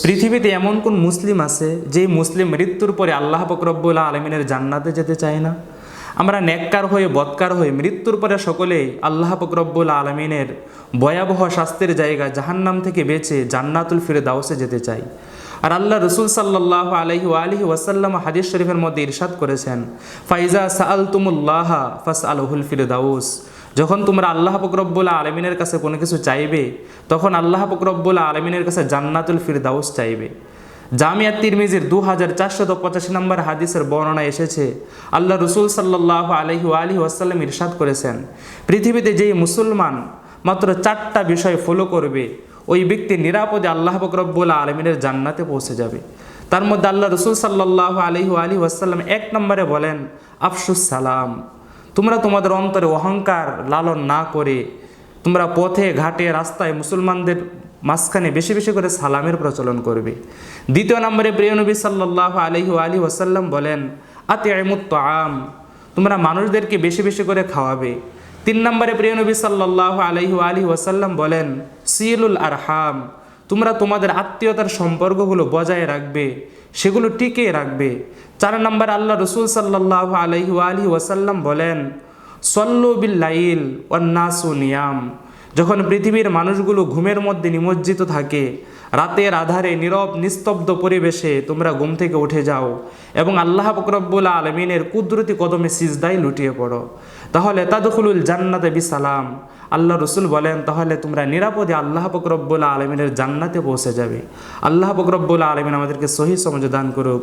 পৃথিবীতে এমন কোন মুসলিম আছে যেই মুসলিম মৃত্যুর পরে আল্লাহ পাক রব্বুল আলামিনের জান্নাতে যেতে চায় না? আমরা নেককার হয়ে বদকার হয়ে মৃত্যুর পরে সকলেই আল্লাহ পাক রব্বুল আলামিনের ভয়াবহ শাস্তির জায়গা জাহান্নাম থেকে বেঁচে জান্নাতুল ফিরদাউসে যেতে চাই। আর আল্লাহ রসুল সাল্লাল্লাহু আলাইহি ওয়াসাল্লাম হাদিস শরীফের মধ্যে ইরশাদ করেছেন, ফাইজা সাআলতুমুল্লাহ ফাসআলুহুল ফিরদাউস। যখন তোমরা আল্লাহ পাক রব্বুল আলামিনের কাছে কোনো কিছু চাইবে, তখন আল্লাহ পাক রব্বুল আলামিনের কাছে জান্নাতুল ফিরদাউস চাইবে। জামিয়া তিরমিজির 2485 নম্বর হাদিসের বর্ণনা এসেছে, আল্লাহ রসুল সাল্লাল্লাহু আলাইহি ওয়াসাল্লাম ইরশাদ করেছেন, পৃথিবীতে যেই মুসলমান মাত্র 4টা বিষয় ফলো করবে, ওই ব্যক্তি নিরাপদে আল্লাহ পাক রব্বুল আলামিনের জান্নাতে পৌঁছে যাবে। তার মধ্যে আল্লাহ রসুল সাল্লাল্লাহু আলাইহি ওয়াসাল্লাম 1 নম্বরে বলেন, আফসুস সালাম। তোমরা তোমাদের অন্তরে অহংকার লালন না করে তোমরা পথে ঘাটে রাস্তায় মুসলমানদের মাঝখানে বেশি বেশি করে সালামের প্রচলন করবে। 2 নম্বরে প্রিয় নবী সাল্লাল্লাহু আলাইহি ওয়াসাল্লাম বলেন, আতিইমুত তাআম। তোমরা মানুষদেরকে বেশি বেশি করে খাওয়াবে। 3 নম্বরে প্রিয় নবী সাল্লাল্লাহু আলাইহি ওয়াসাল্লাম বলেন, সিলুল আরহাম। তোমরা তোমাদের আত্মীয়তার সম্পর্কগুলো বজায় রাখবে, সেগুলো টিকিয়ে রাখবে। 4 নম্বরে আল্লাহ রসুল সাল্লাল্লাহু আলাইহি ওয়াসাল্লাম বলেন, সল্লু বিল লাইল ওয়ান নাসু নিয়াম। যখন পৃথিবীর মানুষগুলো ঘুমের মধ্যে নিমজ্জিত থাকে, রাতের আধারে নীরব নিস্তব্ধ পরিবেশে তোমরা ঘুম থেকে উঠে যাও এবং আল্লাহ পাক রব্বুল আলামিনের কুদরতি কদমে সিজদায় লুটিয়ে পড়ো, তাহলে তাদখুলুল জান্নাতে বিসালাম। আল্লাহ রসুল বলেন, তাহলে তোমরা নিরাপদে আল্লাহ পাক রব্বুল আলামিনের জান্নাতে পৌঁছে যাবে। আল্লাহ পাক রব্বুল আলামিন আমাদেরকে সহি সমঝ দান করুক।